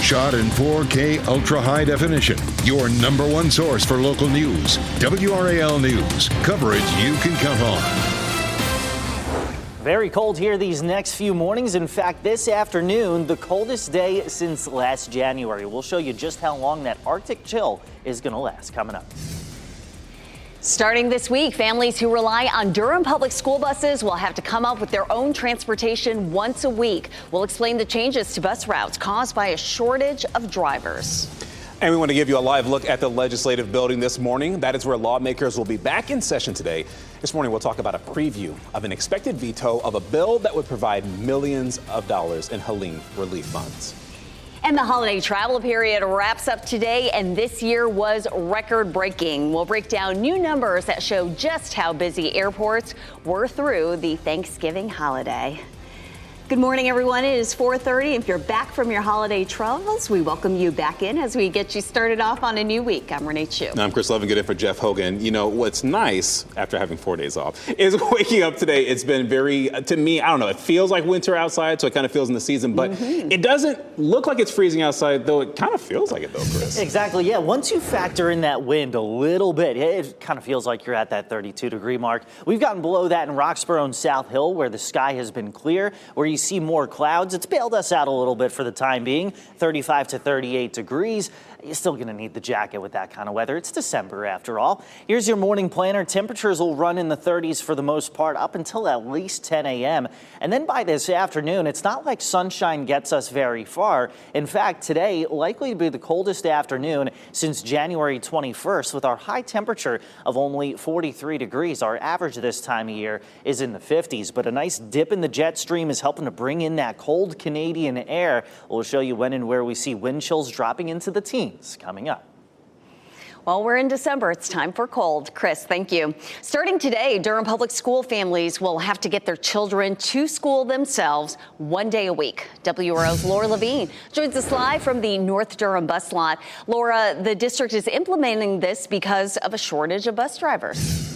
shot in 4K ultra high definition. Your number one source for local news. WRAL News. Coverage you can count on. Very cold here these next few mornings. In fact, this afternoon, the coldest day since last January. We'll show you just how long that Arctic chill is going to last coming up. Starting this week, families who rely on Durham public school buses will have to come up with their own transportation once a week. We'll explain the changes to bus routes caused by a shortage of drivers. And we want to give you a live look at the legislative building this morning. That is where lawmakers will be back in session today. This morning, we'll talk about a preview of an expected veto of a bill that would provide millions of dollars in Helene relief funds. And the holiday travel period wraps up today, and this year was record-breaking. We'll break down new numbers that show just how busy airports were through the Thanksgiving holiday. Good morning, everyone. It is 4:30. If you're back from your holiday travels, we welcome you back in as we get you started off on a new week. I'm Renee Chu. I'm Chris Levin, good in for Jeff Hogan. You know, what's nice after having 4 days off is waking up today. It's been very, to me, I don't know, it feels like winter outside, so it kind of feels in the season, but it doesn't look like it's freezing outside, though it kind of feels like it, though, Chris. Exactly, yeah. Once you factor in that wind a little bit, it kind of feels like you're at that 32-degree mark. We've gotten below that in Roxborough and South Hill, where the sky has been clear, where you see more clouds. It's bailed us out a little bit for the time being, 35 to 38 degrees. You're still going to need the jacket with that kind of weather. It's December after all. Here's your morning planner. Temperatures will run in the 30s for the most part up until at least 10 a.m. And then by this afternoon, it's not like sunshine gets us very far. In fact, today likely to be the coldest afternoon since January 21st with our high temperature of only 43 degrees. Our average this time of year is in the 50s, but a nice dip in the jet stream is helping to bring in that cold Canadian air. We'll show you when and where we see wind chills dropping into the teens coming up. Well, we're in December. It's time for cold. Chris, thank you. Starting today, Durham public school families will have to get their children to school themselves 1 day a week. WRAL's Laura Levine joins us live from the North Durham bus lot. Laura, the district is implementing this because of a shortage of bus drivers.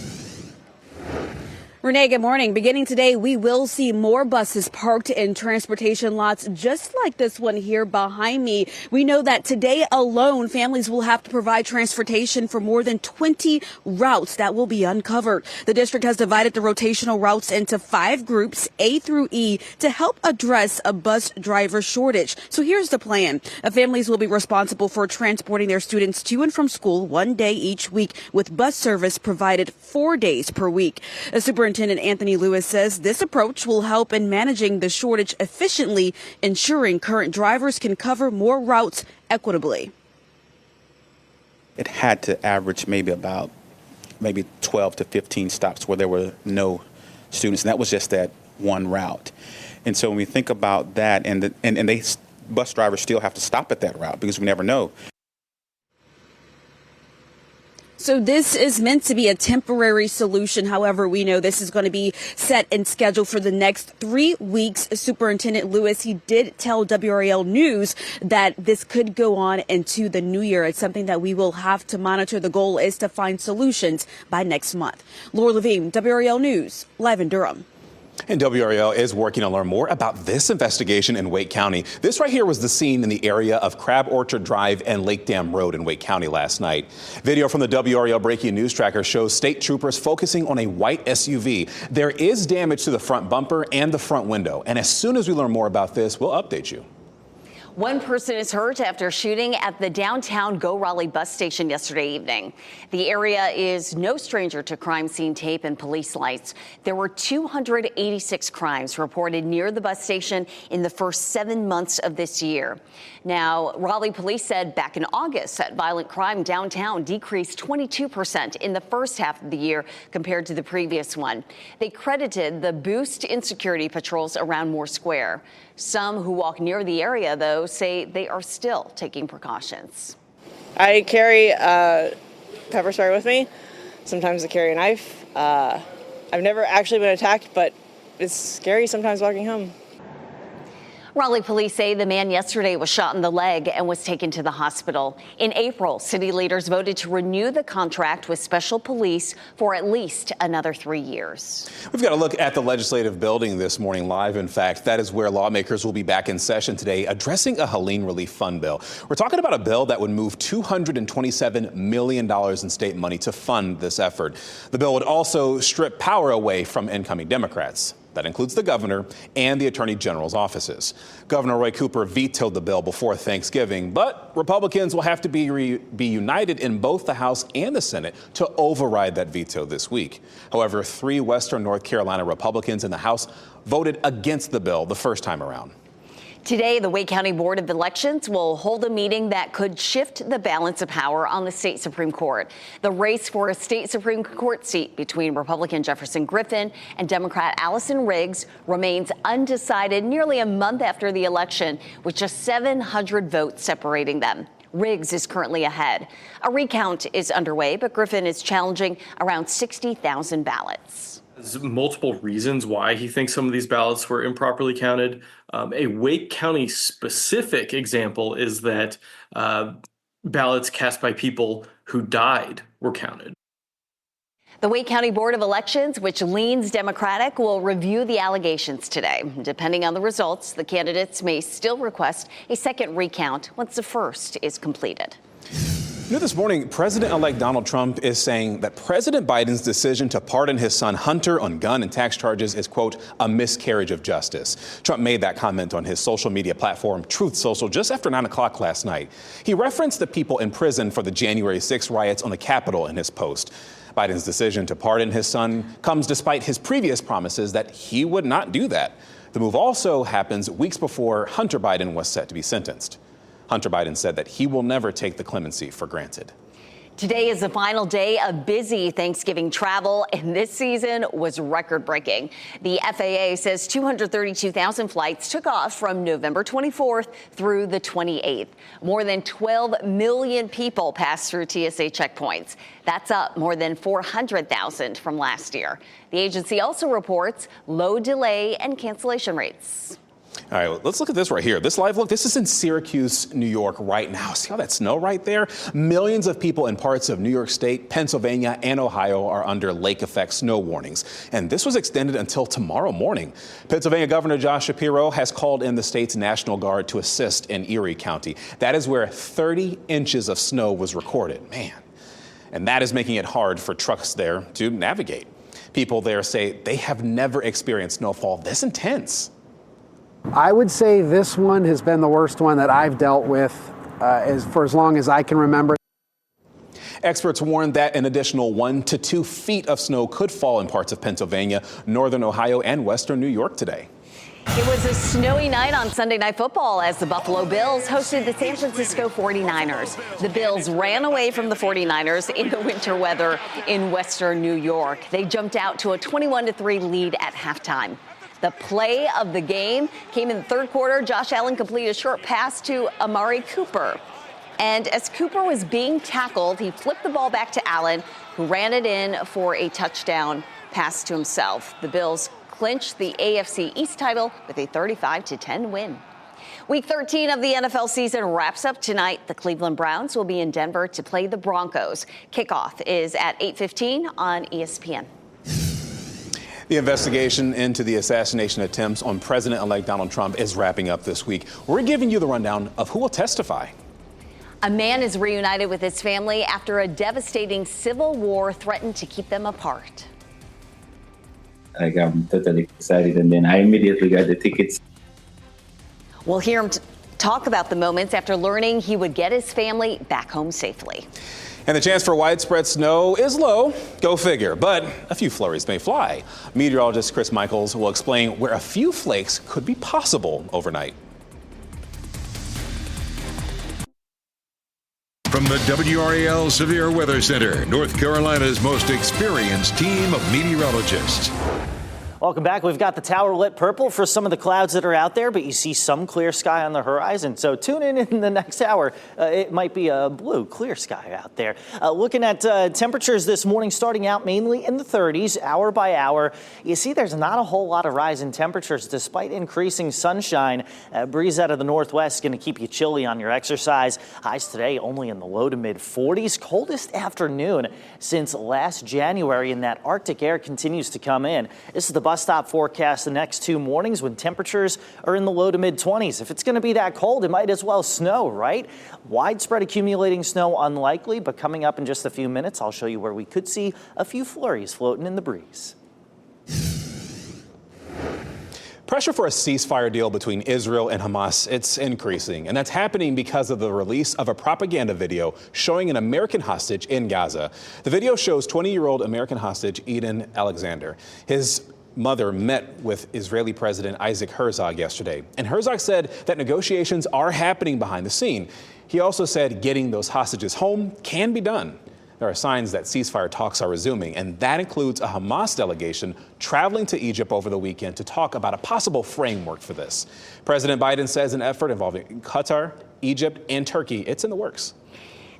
Renee, good morning. Beginning today, we will see more buses parked in transportation lots just like this one here behind me. We know that today alone, families will have to provide transportation for more than 20 routes that will be uncovered. The district has divided the rotational routes into 5 groups, A through E, to help address a bus driver shortage. So here's the plan. Families will be responsible for transporting their students to and from school 1 day each week, with bus service provided 4 days per week. Superintendent Anthony Lewis says this approach will help in managing the shortage efficiently, ensuring current drivers can cover more routes equitably. It had to average maybe 12 to 15 stops where there were no students, and that was just that one route. And so when we think about that, and bus drivers still have to stop at that route because we never know. So this is meant to be a temporary solution. However, we know this is going to be set and scheduled for the next 3 weeks. Superintendent Lewis, he did tell WRAL News that this could go on into the new year. It's something that we will have to monitor. The goal is to find solutions by next month. Laura Levine, WRAL News, live in Durham. And WRAL is working to learn more about this investigation in Wake County. This right here was the scene in the area of Crab Orchard Drive and Lake Dam Road in Wake County last night. Video from the WRAL Breaking News Tracker shows state troopers focusing on a white SUV. There is damage to the front bumper and the front window. And as soon as we learn more about this, we'll update you. One person is hurt after shooting at the downtown Go Raleigh bus station yesterday evening. The area is no stranger to crime scene tape and police lights. There were 286 crimes reported near the bus station in the first 7 months of this year. Now, Raleigh police said back in August that violent crime downtown decreased 22% in the first half of the year compared to the previous one. They credited the boost in security patrols around Moore Square. Some who walk near the area, though, say they are still taking precautions. I carry a pepper spray with me. Sometimes I carry a knife. I've never actually been attacked, but it's scary sometimes walking home. Raleigh police say the man yesterday was shot in the leg and was taken to the hospital. In April, city leaders voted to renew the contract with special police for at least another 3 years. We've got a look at the legislative building this morning live. In fact, that is where lawmakers will be back in session today addressing a Helene Relief Fund bill. We're talking about a bill that would move $227 million in state money to fund this effort. The bill would also strip power away from incoming Democrats. That includes the governor and the attorney general's offices. Governor Roy Cooper vetoed the bill before Thanksgiving, but Republicans will have to be united in both the House and the Senate to override that veto this week. However, 3 Western North Carolina Republicans in the House voted against the bill the first time around. Today, the Wake County Board of Elections will hold a meeting that could shift the balance of power on the state Supreme Court. The race for a state Supreme Court seat between Republican Jefferson Griffin and Democrat Allison Riggs remains undecided nearly a month after the election, with just 700 votes separating them. Riggs is currently ahead. A recount is underway, but Griffin is challenging around 60,000 ballots. There's multiple reasons why he thinks some of these ballots were improperly counted. A Wake County specific example is that ballots cast by people who died were counted. The Wake County Board of Elections, which leans Democratic, will review the allegations today. Depending on the results, the candidates may still request a second recount once the first is completed. This morning, President-elect Donald Trump is saying that President Biden's decision to pardon his son Hunter on gun and tax charges is, quote, a miscarriage of justice. Trump made that comment on his social media platform, Truth Social, just after 9 o'clock last night. He referenced the people in prison for the January 6 riots on the Capitol in his post. Biden's decision to pardon his son comes despite his previous promises that he would not do that. The move also happens weeks before Hunter Biden was set to be sentenced. Hunter Biden said that he will never take the clemency for granted. Today is the final day of busy Thanksgiving travel, and this season was record-breaking. The FAA says 232,000 flights took off from November 24th through the 28th. More than 12 million people passed through TSA checkpoints. That's up more than 400,000 from last year. The agency also reports low delay and cancellation rates. All right, let's look at this right here. This live look, this is in Syracuse, New York right now. See all that snow right there? Millions of people in parts of New York State, Pennsylvania, and Ohio are under lake effect snow warnings. And this was extended until tomorrow morning. Pennsylvania Governor Josh Shapiro has called in the state's National Guard to assist in Erie County. That is where 30 inches of snow was recorded. Man. And that is making it hard for trucks there to navigate. People there say they have never experienced snowfall this intense. I would say this one has been the worst one that I've dealt with for as long as I can remember. Experts warn that an additional 1 to 2 feet of snow could fall in parts of Pennsylvania, northern Ohio, and western New York today. It was a snowy night on Sunday Night Football as the Buffalo Bills hosted the San Francisco 49ers. The Bills ran away from the 49ers in the winter weather in western New York. They jumped out to a 21-3 lead at halftime. The play of the game came in the third quarter. Josh Allen completed a short pass to Amari Cooper. And as Cooper was being tackled, he flipped the ball back to Allen, who ran it in for a touchdown pass to himself. The Bills clinched the AFC East title with a 35-10 win. Week 13 of the NFL season wraps up tonight. The Cleveland Browns will be in Denver to play the Broncos. Kickoff is at 8:15 on ESPN. The investigation into the assassination attempts on President-elect Donald Trump is wrapping up this week. We're giving you the rundown of who will testify. A man is reunited with his family after a devastating civil war threatened to keep them apart. I got totally excited, and then I immediately got the tickets. We'll hear him talk about the moments after learning he would get his family back home safely. And the chance for widespread snow is low, go figure, but a few flurries may fly. Meteorologist Chris Michaels will explain where a few flakes could be possible overnight. From the WRAL Severe Weather Center, North Carolina's most experienced team of meteorologists. Welcome back. We've got the tower lit purple for some of the clouds that are out there, but you see some clear sky on the horizon. So tune in the next hour. It might be a blue, clear sky out there. Looking at temperatures this morning, starting out mainly in the 30s, hour by hour. You see there's not a whole lot of rise in temperatures despite increasing sunshine. Breeze out of the northwest is going to keep you chilly on your exercise. Highs today only in the low to mid 40s. Coldest afternoon since last January, and that Arctic air continues to come in. This is the bus stop forecast the next 2 mornings when temperatures are in the low to mid 20s. If it's going to be that cold, it might as well snow, right? Widespread accumulating snow unlikely, but coming up in just a few minutes, I'll show you where we could see a few flurries floating in the breeze. Pressure for a ceasefire deal between Israel and Hamas, it's increasing, and that's happening because of the release of a propaganda video showing an American hostage in Gaza. The video shows 20-year-old American hostage Eden Alexander. His mother met with Israeli President Isaac Herzog yesterday, and Herzog said that negotiations are happening behind the scene. He also said getting those hostages home can be done. There are signs that ceasefire talks are resuming, and that includes a Hamas delegation traveling to Egypt over the weekend to talk about a possible framework for this. President Biden says an effort involving Qatar, Egypt, and Turkey, it's in the works.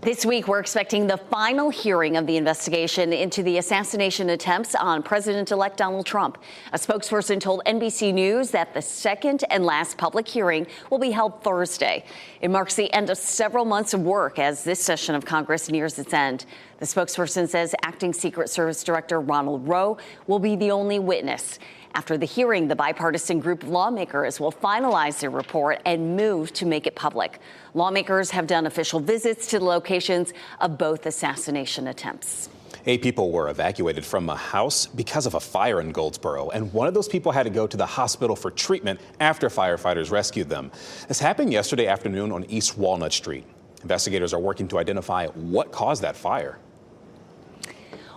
This week, we're expecting the final hearing of the investigation into the assassination attempts on President-elect Donald Trump. A spokesperson told NBC News that the second and last public hearing will be held Thursday. It marks the end of several months of work as this session of Congress nears its end. The spokesperson says Acting Secret Service Director Ronald Rowe will be the only witness. After the hearing, the bipartisan group of lawmakers will finalize their report and move to make it public. Lawmakers have done official visits to the locations of both assassination attempts. 8 people were evacuated from a house because of a fire in Goldsboro, and one of those people had to go to the hospital for treatment after firefighters rescued them. This happened yesterday afternoon on East Walnut Street. Investigators are working to identify what caused that fire.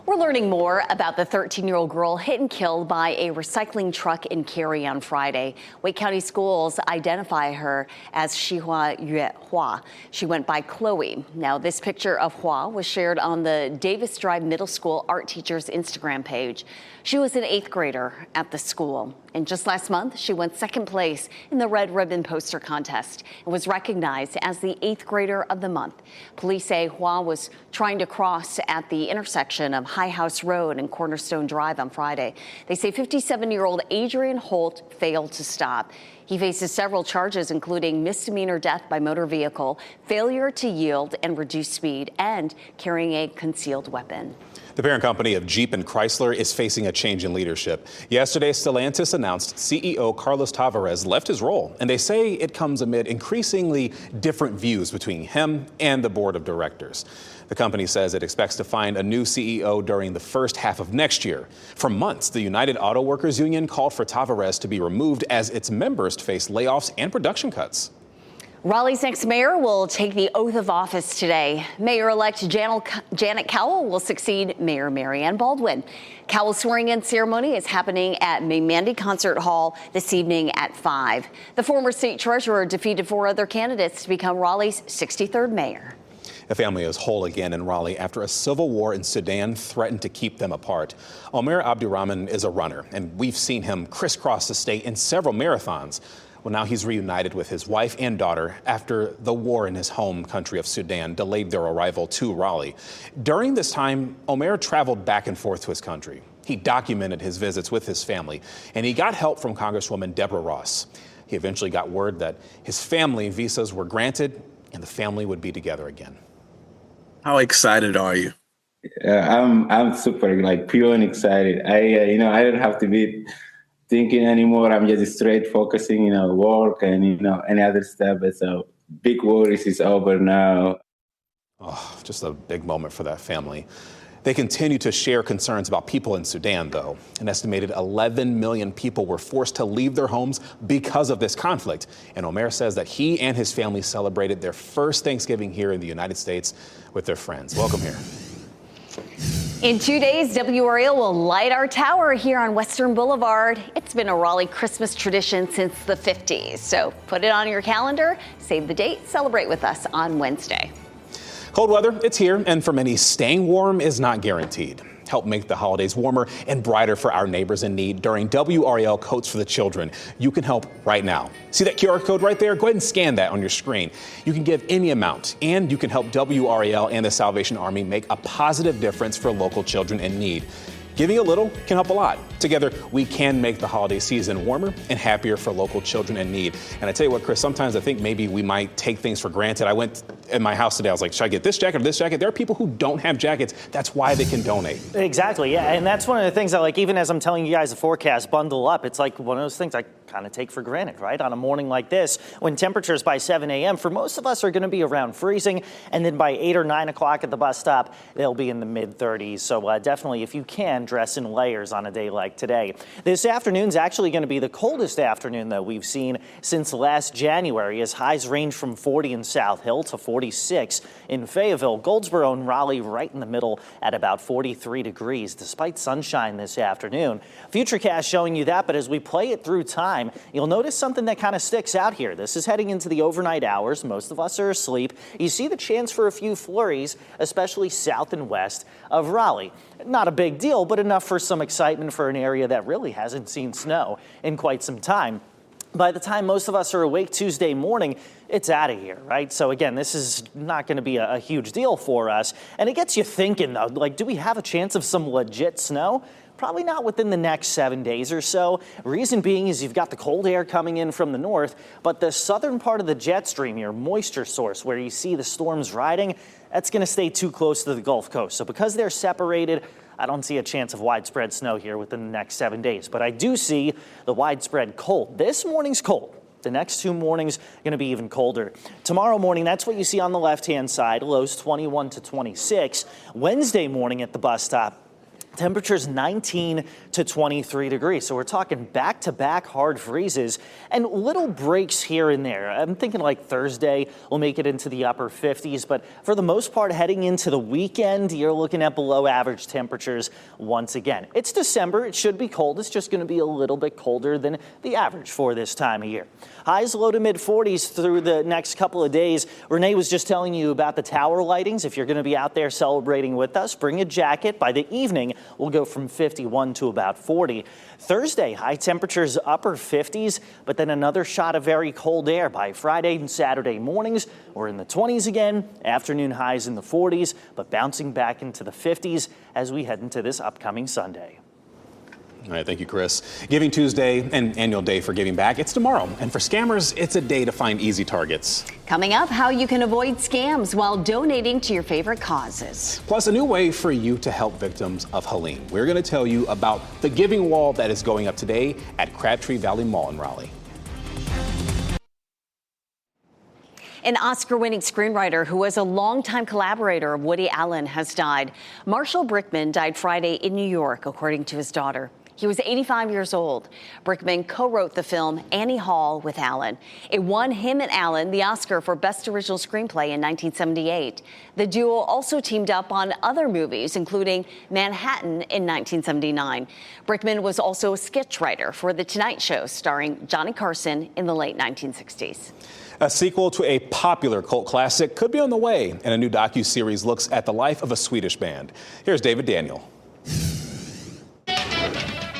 We're learning more about the 13-year-old girl hit and killed by a recycling truck in Cary on Friday. Wake County schools identify her as Xihua Yue Hua. She went by Chloe. Now, this picture of Hua was shared on the Davis Drive Middle School art teacher's Instagram page. She was an 8th grader at the school. And just last month, she won 2nd place in the Red Ribbon Poster Contest and was recognized as the 8th grader of the month. Police say Hua was trying to cross at the intersection of High House Road and Cornerstone Drive on Friday. They say 57-year-old Adrian Holt failed to stop. He faces several charges, including misdemeanor death by motor vehicle, failure to yield and reduce speed, and carrying a concealed weapon. The parent company of Jeep and Chrysler is facing a change in leadership. Yesterday, Stellantis announced CEO Carlos Tavares left his role, and they say it comes amid increasingly different views between him and the board of directors. The company says it expects to find a new CEO during the first half of next year. For months, the United Auto Workers Union called for Tavares to be removed as its members face layoffs and production cuts. Raleigh's next mayor will take the oath of office today. Mayor-elect Janet Cowell will succeed Mayor Marianne Baldwin. Cowell's swearing-in ceremony is happening at Mandy Concert Hall this evening at 5. The former state treasurer defeated 4 other candidates to become Raleigh's 63rd mayor. The family is whole again in Raleigh after a civil war in Sudan threatened to keep them apart. Omer Abdurrahman is a runner, and we've seen him crisscross the state in several marathons. Well, now he's reunited with his wife and daughter after the war in his home country of Sudan delayed their arrival to Raleigh. During this time, Omer traveled back and forth to his country. He documented his visits with his family, and he got help from Congresswoman Deborah Ross. He eventually got word that his family visas were granted and the family would be together again. How excited are you? I'm super pure and excited. I don't have to be thinking anymore. I'm just straight focusing, work and, any other stuff. So big worries is over now. Oh, just a big moment for that family. They continue to share concerns about people in Sudan, though. An estimated 11 million people were forced to leave their homes because of this conflict. And Omer says that he and his family celebrated their first Thanksgiving here in the United States with their friends. Welcome here. In 2 days, WRAL will light our tower here on Western Boulevard. It's been a Raleigh Christmas tradition since the 50s. So put it on your calendar, save the date, celebrate with us on Wednesday. Cold weather, it's here, and for many, staying warm is not guaranteed. Help make the holidays warmer and brighter for our neighbors in need during WRAL Coats for the Children. You can help right now. See that QR code right there? Go ahead and scan that on your screen. You can give any amount, and you can help WRAL and the Salvation Army make a positive difference for local children in need. Giving a little can help a lot. Together, we can make the holiday season warmer and happier for local children in need. And I tell you what, Chris, sometimes I think maybe we might take things for granted. I went in my house today, I was like, should I get this jacket or this jacket? There are people who don't have jackets. That's why they can donate. Exactly, yeah. And that's one of the things that, like, even as I'm telling you guys the forecast, bundle up, it's like one of those things I kind of take for granted, right? On a morning like this, when temperatures by 7 a.m. for most of us are going to be around freezing, and then by 8 or 9 o'clock at the bus stop, they'll be in the mid-30s. So definitely, if you can, dress in layers on a day like today. This afternoon's actually going to be the coldest afternoon that we've seen since last January, as highs range from 40 in South Hill to 46 in Fayetteville. Goldsboro and Raleigh right in the middle at about 43 degrees, despite sunshine this afternoon. Futurecast showing you that, but as we play it through time, you'll notice something that kind of sticks out here. This is heading into the overnight hours. Most of us are asleep. You see the chance for a few flurries, especially south and west of Raleigh. Not a big deal, but enough for some excitement for an area that really hasn't seen snow in quite some time. By the time most of us are awake Tuesday morning, it's out of here, right? So again, this is not going to be a huge deal for us. And it gets you thinking, though, like, do we have a chance of some legit snow? Probably not within the next 7 days or so. Reason being is you've got the cold air coming in from the north, but the southern part of the jet stream, your moisture source where you see the storms riding, that's going to stay too close to the Gulf Coast. So because they're separated, I don't see a chance of widespread snow here within the next 7 days. But I do see the widespread cold. This morning's cold. The next 2 mornings going to be even colder. Tomorrow morning, that's what you see on the left-hand side, lows 21 to 26. Wednesday morning at the bus stop, temperatures 19 to 23 degrees. So we're talking back-to-back hard freezes and little breaks here and there. I'm thinking like Thursday will make it into the upper 50s, but for the most part, heading into the weekend, you're looking at below average temperatures once again. It's December. It should be cold. It's just going to be a little bit colder than the average for this time of year. Highs low to mid 40s through the next couple of days. Renee was just telling you about the tower lightings. If you're going to be out there celebrating with us, bring a jacket. By the evening, we'll go from 51 to about 40. Thursday, high temperatures upper 50s, but then another shot of very cold air by Friday and Saturday mornings. We're in the 20s again, afternoon highs in the 40s, but bouncing back into the 50s as we head into this upcoming Sunday. All right, thank you, Chris. Giving Tuesday, an annual day for giving back, it's tomorrow. And for scammers, it's a day to find easy targets. Coming up, how you can avoid scams while donating to your favorite causes. Plus, a new way for you to help victims of Helene. We're going to tell you about the giving wall that is going up today at Crabtree Valley Mall in Raleigh. An Oscar-winning screenwriter who was a longtime collaborator of Woody Allen has died. Marshall Brickman died Friday in New York, according to his daughter. He was 85 years old. Brickman co-wrote the film Annie Hall with Allen. It won him and Allen the Oscar for Best Original Screenplay in 1978. The duo also teamed up on other movies, including Manhattan in 1979. Brickman was also a sketch writer for The Tonight Show, starring Johnny Carson in the late 1960s. A sequel to a popular cult classic could be on the way, and a new docu-series looks at the life of a Swedish band. Here's David Daniel.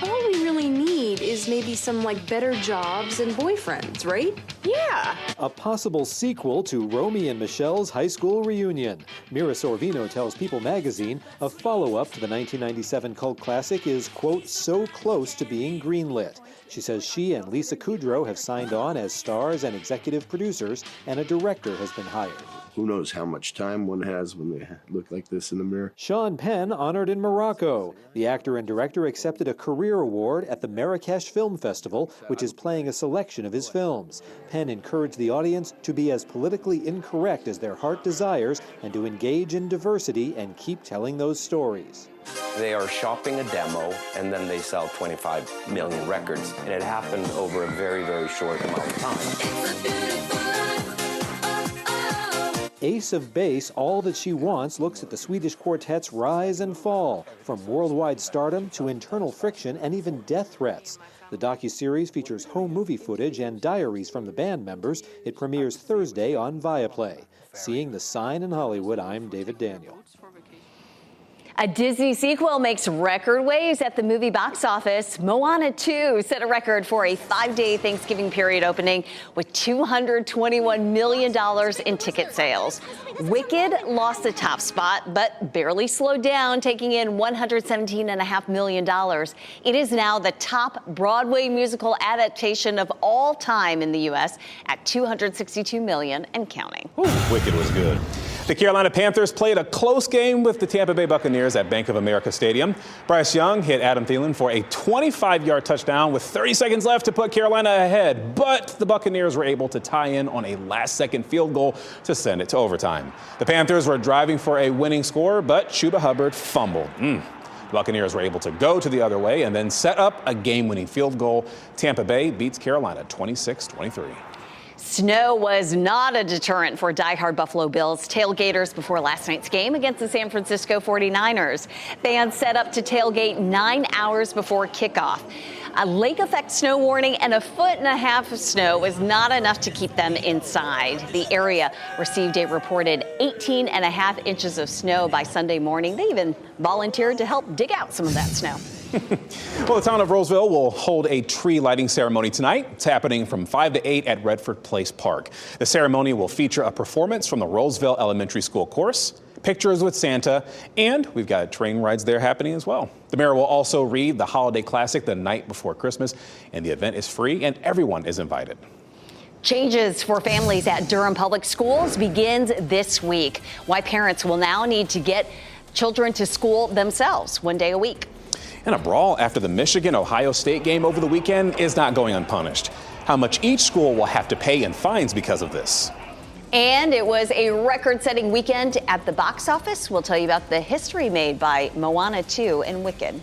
All we really need is maybe some better jobs and boyfriends, right? Yeah. A possible sequel to Romy and Michelle's high school reunion. Mira Sorvino tells People magazine a follow-up to the 1997 cult classic is, quote, so close to being greenlit. She says she and Lisa Kudrow have signed on as stars and executive producers, and a director has been hired. Who knows how much time one has when they look like this in the mirror. Sean Penn honored in Morocco. The actor and director accepted a career award at the Marrakesh Film Festival, which is playing a selection of his films. Penn encouraged the audience to be as politically incorrect as their heart desires and to engage in diversity and keep telling those stories. They are shopping a demo, and then they sell 25 million records. And it happened over a very, very short amount of time. Ace of Base, All That She Wants looks at the Swedish quartet's rise and fall, from worldwide stardom to internal friction and even death threats. The docuseries features home movie footage and diaries from the band members. It premieres Thursday on Viaplay. Seeing the Sign in Hollywood, I'm David Daniel. A Disney sequel makes record waves at the movie box office. Moana 2 set a record for a 5-day Thanksgiving period opening with $221 million in ticket sales. Wicked lost the top spot, but barely slowed down, taking in $117.5 million. It is now the top Broadway musical adaptation of all time in the U.S. at $262 million and counting. Ooh, Wicked was good. The Carolina Panthers played a close game with the Tampa Bay Buccaneers at Bank of America Stadium. Bryce Young hit Adam Thielen for a 25-yard touchdown with 30 seconds left to put Carolina ahead. But the Buccaneers were able to tie in on a last-second field goal to send it to overtime. The Panthers were driving for a winning score, but Chuba Hubbard fumbled. The Buccaneers were able to go to the other way and then set up a game-winning field goal. Tampa Bay beats Carolina 26-23. Snow was not a deterrent for diehard Buffalo Bills tailgaters before last night's game against the San Francisco 49ers. Fans set up to tailgate 9 hours before kickoff. A lake effect snow warning and a 1.5 feet of snow was not enough to keep them inside. The area received a reported 18.5 inches of snow by Sunday morning. They even volunteered to help dig out some of that snow. Well, the town of Roseville will hold a tree lighting ceremony tonight. It's happening from 5 to 8 at Redford Place Park. The ceremony will feature a performance from the Roseville Elementary School course, pictures with Santa, and we've got train rides there happening as well. The mayor will also read the holiday classic the night before Christmas, and the event is free and everyone is invited. Changes for families at Durham Public Schools begins this week. Why parents will now need to get children to school themselves 1 day a week. And a brawl after the Michigan-Ohio State game over the weekend is not going unpunished. How much each school will have to pay in fines because of this. And it was a record-setting weekend at the box office. We'll tell you about the history made by Moana 2 and Wicked.